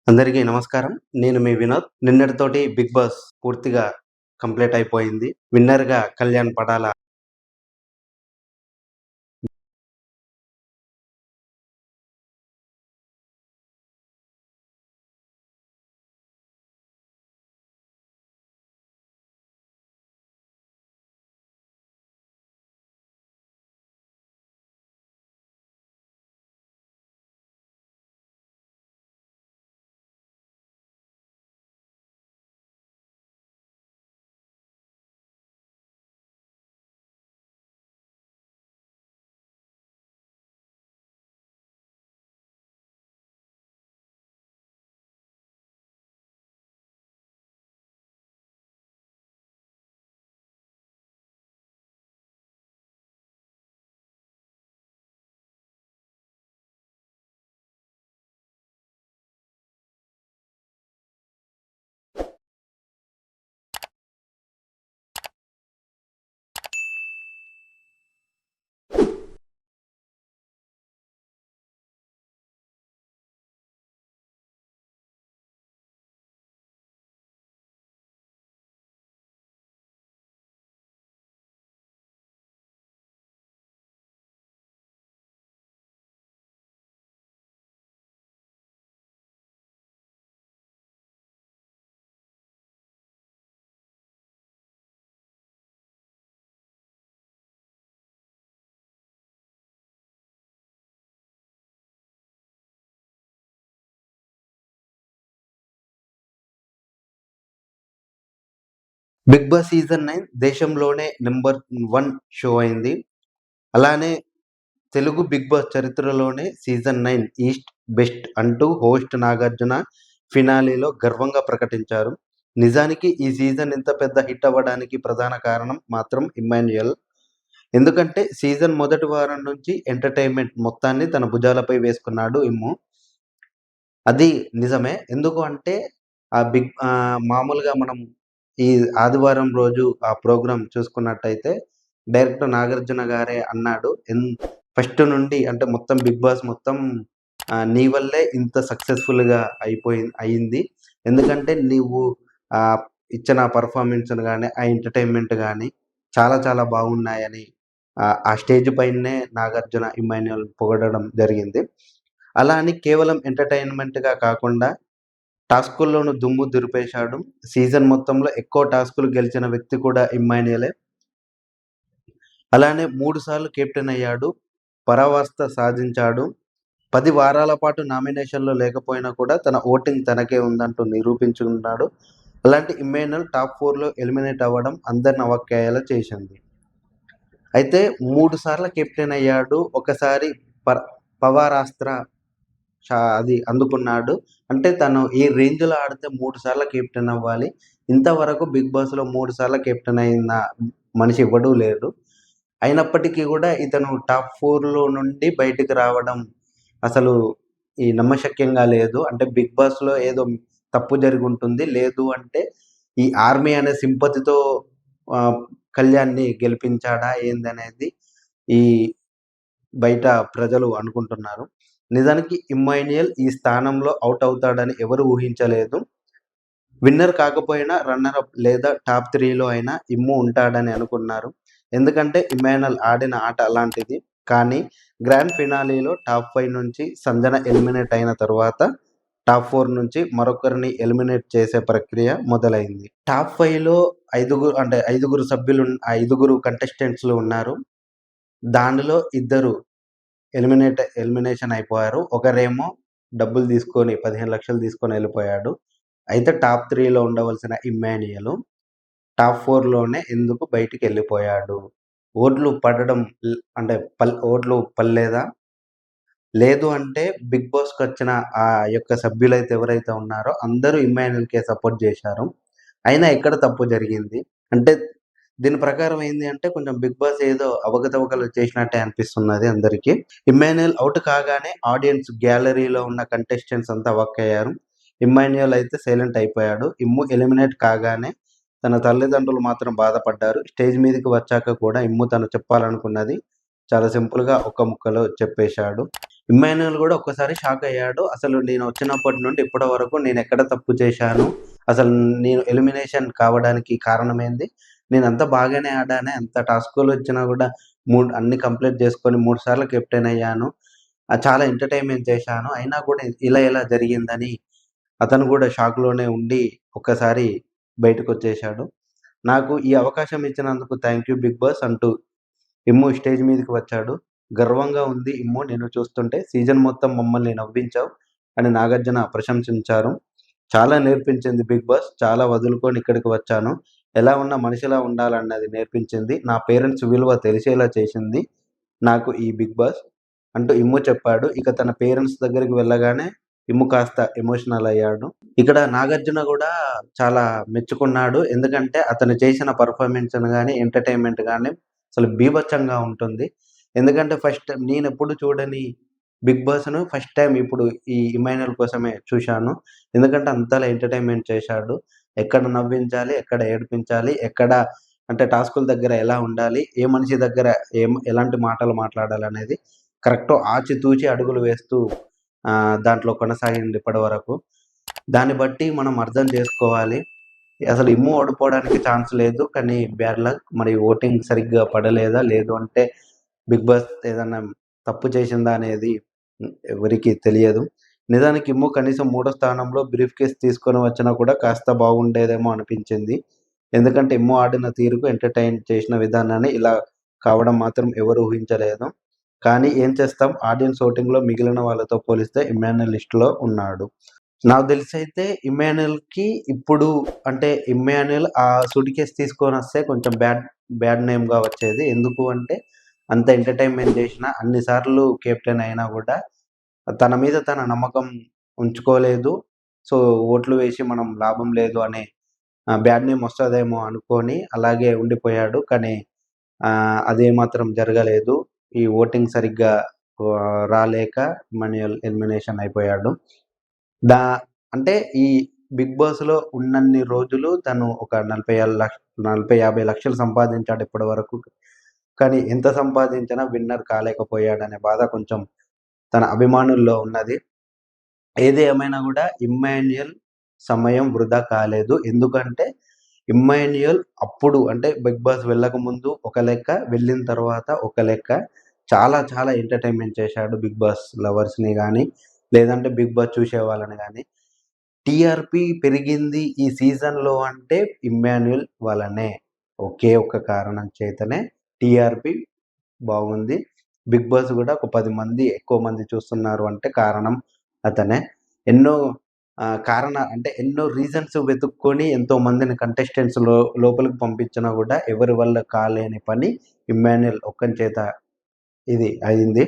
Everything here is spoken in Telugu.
అందరికీ నమస్కారం. నేను మీ వినోద్. నిన్నటితోటి 'బిగ్ బాస్' పూర్తిగా కంప్లీట్ అయిపోయింది. విన్నర్‌గా Kalyan Padala. Big boss season 9 దేశంలోనే నంబర్ 1 షో అయింది. అలానే తెలుగు బిగ్ బాస్ చరిత్రలోనే సీజన్ 9 ఈస్ట్ బెస్ట్ అంటూ హోస్ట్ నాగార్జున ఫినాలేలో గర్వంగా ప్రకటించారు. నిజానికి ఈ సీజన్ ఇంత పెద్ద హిట్ అవ్వడానికి ప్రధాన కారణం మాత్రం ఇమ్మాన్యుయల్. ఎందుకంటే సీజన్ మొదటి వారం నుంచి ఎంటర్‌టైన్‌మెంట్ మొత్తాన్ని తన భుజాలపై వేసుకున్నాడు ఇమ్ము. అది నిజమే. ఎందుకు అంటే మామూలుగా మనం ఈ ఆదివారం రోజు ఆ ప్రోగ్రామ్ చూసుకున్నట్టయితే డైరెక్టర్ నాగార్జున గారే అన్నాడు. ఫస్ట్ నుండి అంటే మొత్తం 'బిగ్ బాస్' మొత్తం నీ వల్లే ఇంత సక్సెస్‌ఫుల్‌గా అయింది. ఎందుకంటే నువ్వు ఆహ్, ఇచ్చిన పెర్ఫార్మన్స్‌ను గాని, ఆ ఎంటర్‌టైన్‌మెంట్ గాని చాలా చాలా బాగున్నాయని ఆ స్టేజ్ పైనే నాగార్జున, ఇమ్మాన్యుయల్ పొగడడం జరిగింది. అలా అని కేవలం ఎంటర్‌టైన్‌మెంట్‌గా కాకుండా టాస్కుల్లోనూ దుమ్ము దులిపేశాడు. సీజన్ మొత్తంలో ఎక్కువ టాస్కులు గెలిచిన వ్యక్తి కూడా ఇమ్మాన్యుయలే. అలానే 3 సార్లు కెప్టెన్ అయ్యాడు. పరావస్థ సాధించాడు. 10 వారాల పాటు నామినేషన్‌లో లేకపోయినా కూడా తన ఓటింగ్ తనకే ఉందంటూ నిరూపించుకున్నాడు. అలాంటి ఇమ్మాన్యుయల్ టాప్ 4లో ఎలిమినేట్ అవ్వడం అందరిని అవాక్కయ్యేలా చేసింది. అయితే 3 సార్లు కెప్టెన్ అయ్యాడు. ఒకసారి ప పవారాస్త్ర అది అందుకున్నాడు. అంటే తను ఏ రేంజ్‌లో ఆడితే 3 సార్లు కెప్టెన్ అవ్వాలి. ఇంతవరకు 'బిగ్ బాస్‌లో' 3 సార్లు కెప్టెన్ అయిన మనిషి ఎవ్వడూ లేడు. అయినప్పటికీ గూడా ఇతను టాప్ 4లో నుండి బయటికి రావడం అసలు నమ్మశక్యంగా లేదు. అంటే 'బిగ్ బాస్‌లో' ఏదో తప్పు జరిగుంటుంది. లేదు అంటే ఈ ఆర్మీ అనే సింపతితో ఆహ్, కళ్యాణ్‌ని గెలిపించాడా ఏందనేది ఈ బయట ప్రజలు అనుకుంటున్నారు. నిజానికి ఇమ్మాన్యుయల్ ఈ స్థానంలో ఔట్ అవుతాడని ఎవరు ఊహించలేదు. విన్నర్ కాకపోయినా రన్నర్ అప్ లేదా టాప్ 3లో అయినా ఇమ్ము ఉంటాడని అనుకున్నారు. ఎందుకంటే ఇమ్మాన్యుయల్ ఆడిన ఆట అలాంటిది. కానీ గ్రాండ్ ఫినాలేలో టాప్ 5 నుంచి సంజన ఎలిమినేట్ అయిన తరువాత టాప్ 4 నుంచి మరొకరిని ఎలిమినేట్ చేసే ప్రక్రియ మొదలైంది. టాప్ 5లో ఐదుగురు కంటెస్టెంట్స్‌లు ఉన్నారు. దానిలో ఇద్దరు ఎలిమినేషన్ అయిపోయారు. ఒకరేమో డబ్బులు తీసుకొని 15,00,000 తీసుకొని ఎళ్ళిపోయాడు. అయితే టాప్ 3లో ఉండవలసిన ఇమ్మాన్యుయల్ టాప్ 4లోనే ఎందుకు బయటికెళ్ళిపోయాడు? ఓట్లు పడడం అంటే ఓట్లు పడలేదా? లేదు అంటే బిగ్ బాస్‌కొచ్చిన ఆ యొక్క సభ్యులైతే ఎవరైతే ఉన్నారో అందరూ ఇమ్మాన్యుయల్‌కే సపోర్ట్ జేశారు. అయినా ఎక్కడ తప్పు జరిగింది? అంటే దీని ప్రకారం ఏంది అంటే కొంచెం 'బిగ్ బాస్' ఏదో అవకతవకలు చేసినట్టే అనిపిస్తున్నది అందరికి. ఇమ్మాన్యుయల్ ఔట్ కాగానే ఆడియన్స్ గ్యాలరీలో ఉన్న కంటెస్టెంట్స్ అంతా అవాక్కయ్యారు. ఇమ్మాన్యుయల్ అయితే సైలెంట్ అయిపోయాడు. ఇమ్ము ఎలిమినేట్ కాగానే తన తల్లిదండ్రులు మాత్రం బాధపడ్డారు. స్టేజ్ మీదకి వచ్చాక కూడా ఇమ్ము తను చెప్పాలనుకున్నది చాలా సింపుల్‌గా ఒక్క ముక్కలో చెప్పేశాడు. ఇమ్మాన్యుయల్ గూడా ఒక్కసారి షాకయ్యాడు. అసలు నేనొచ్చినప్పటి నుండి ఇప్పటి వరకు నేనెక్కడ తప్పు చేశాను? అసలు నేను ఎలిమినేషన్ కావడానికి కారణమేంది? నేనంతా బాగానే ఆడానే. అంత టాస్కులొచ్చినా గూడా అన్నీ కంప్లీట్ జేసుకొని 3 సార్లు కెప్టెన్ అయ్యాను. చాలా ఎంటర్‌టైన్‌మెంట్ చేశాను. అయినా కూడా ఇలా ఎలా జరిగిందని అతను గూడా షాక్‌లోనే ఉండి ఒక్కసారి బయటకొచ్చేశాడు. నాకు ఈ అవకాశం ఇచ్చినందుకు థాంక్ యూ బిగ్ బాస్ అంటూ ఇమ్ము స్టేజ్ మీదకి వచ్చాడు. గర్వంగా ఉంది ఇమ్ము నిన్ను చూస్తుంటే. సీజన్ మొత్తం మమ్మల్ని నవ్వించావు అని నాగార్జున ప్రశంసించారు. చాలా నేర్పించింది బిగ్ బాస్. చాలా వదులుకొని ఇక్కడికి వచ్చాను. ఎలా ఉన్నా మనిషిలా ఉండాలన్నది నేర్పించింది. నా పేరెంట్స్ విలువ తెలిసేలా చేసింది నాకు ఈ బిగ్ బాస్ అంటూ ఇమ్ము చెప్పాడు. ఇక తన పేరెంట్స్ దగ్గరికి వెళ్ళగానే ఇమ్ము కాస్త ఎమోషనల్ అయ్యాడు. ఇక్కడ నాగార్జున గూడా చాలా మెచ్చుకున్నాడు. ఎందుకంటే అతను చేసిన పెర్ఫార్మన్స్ గాని, ఎంటర్‌టైన్‌మెంట్ గాని అసలు బీభత్సంగా ఉంటుంది. ఎందుకంటే ఫస్ట్ టైమ్ నేనెప్పుడు చూడని బిగ్ బాస్‌ను ఫస్ట్ టైమ్ ఇప్పుడు ఈ ఇమాన్యుయల్ కోసమే చూశాను. ఎందుకంటే అంతలా ఎంటర్‌టైన్‌మెంట్ చేశాడు. ఎక్కడ నవ్వించాలి, ఎక్కడ ఏడిపించాలి, ఎక్కడ అంటే టాస్కుల దగ్గర ఎలా ఉండాలి, ఏ మనిషి దగ్గర ఎలాంటి మాటలు మాట్లాడాలనేది కరెక్ట్ ఆచితూచి అడుగులు వేస్తూ దాంట్లో కొనసాగింది ఇప్పటివరకు. దాన్ని బట్టి మనం అర్థం జేసుకోవాలి. అసలు ఇమ్ము ఓడిపోవడానికి ఛాన్స్ లేదు. కానీ బ్యాడ్ లక్. మరి ఓటింగ్ సరిగ్గా పడలేదా? లేదు అంటే బిగ్ బాస్ ఏదన్నా తప్పు చేసిందా అనేది ఎవరికీ తెలియదు. నిజానికి ఇమ్ము కనీసం మూడో స్థానంలో బ్రీఫ్ కేస్ తీసుకొని వచ్చినా కూడా కాస్త బాగుండేదేమో అనిపించింది. ఎందుకంటే ఇమ్ము ఆడిన తీరుకు ఎంటర్‌టైన్ చేసిన విధానాన్ని ఇలా కావడం మాత్రం ఎవరు ఊహించలేదు. కానీ ఏం చేస్తాం ఆడియన్స్ ఓటింగ్‌లో మిగిలిన వాళ్ళతో పోలిస్తే ఇమ్మాన్యుయల్ లిస్ట్‌లో ఉన్నాడు. నాకు తెలిసైతే ఇమ్మాన్యుయల్‌కి ఇప్పుడు అంటే ఇమ్మాన్యుయల్ ఆ సూట్‌కేస్ తీసుకొనొస్తే కొంచెం బ్యాడ్ నేమ్‌గా వచ్చేది. ఎందుకు అంటే అంత ఎంటర్‌టైన్‌మెంట్ చేషినా, అన్ని సార్లు కెప్టెన్ అయినా గూడా తన మీద తన నమ్మకం ఉంచుకోలేదు. సో, ఓట్లు వేసి మనం లాభం లేదు అనే బ్యాడ్ నేమ్ వస్తదేమో అనుకోని అలాగే ఉండిపోయాడు. కానీ అదేమాత్రం జరగలేదు. ఈ ఓటింగ్ సరిగ్గా రాలేక ఇమ్మాన్యుయల్ ఎలిమినేషన్ అయిపోయాడు. దా అంటే ఈ 'బిగ్ బాస్‌లో' ఉన్నన్ని రోజులు తను ఒక 40, 50 లక్షలు సంపాదించాడు ఇప్పటి వరకు. కానీ ఎంత సంపాదించినా విన్నర్ కాలేకపోయాడనే బాధ కొంచెం తన అభిమానుల్లో ఉన్నది. ఏది ఏమైనా గూడా ఇమ్మాన్యుయల్ సమయం వృధా కాలేదు. ఎందుకంటే ఇమ్మాన్యుయల్ అప్పుడు అంటే 'బిగ్ బాస్' వెళ్ళకముందు ఒక లెక్క, వెళ్ళిన తర్వాత ఒక లెక్క. చాలా చాలా ఎంటర్‌టైన్‌మెంట్ చేశాడు 'బిగ్ బాస్' లవర్స్‌ని గాని, లేదంటే 'బిగ్ బాస్' చూసే వాళ్ళని గాని. టీఆర్‌పీ పెరిగింది ఈ సీజన్‌లో అంటే ఇమ్మాన్యుయల్ వల్లనే. ఒకే ఒక్క కారణం చేతనే టీఆర్‌పీ బాగుంది. 'బిగ్ బాస్' గూడా ఒక 10 మంది ఎక్కువ మంది చూస్తున్నారు అంటే కారణం అతనే. ఎన్నో అంటే ఎన్నో రీజన్స్ వెతుక్కొని ఎంతో మందిని కంటెస్టెంట్స్ లోపలికి పంపించినా గూడా ఎవరి వల్ల కాలేని పని ఇమ్మాన్యుయల్ ఒక్కని చేత ఇది అయింది.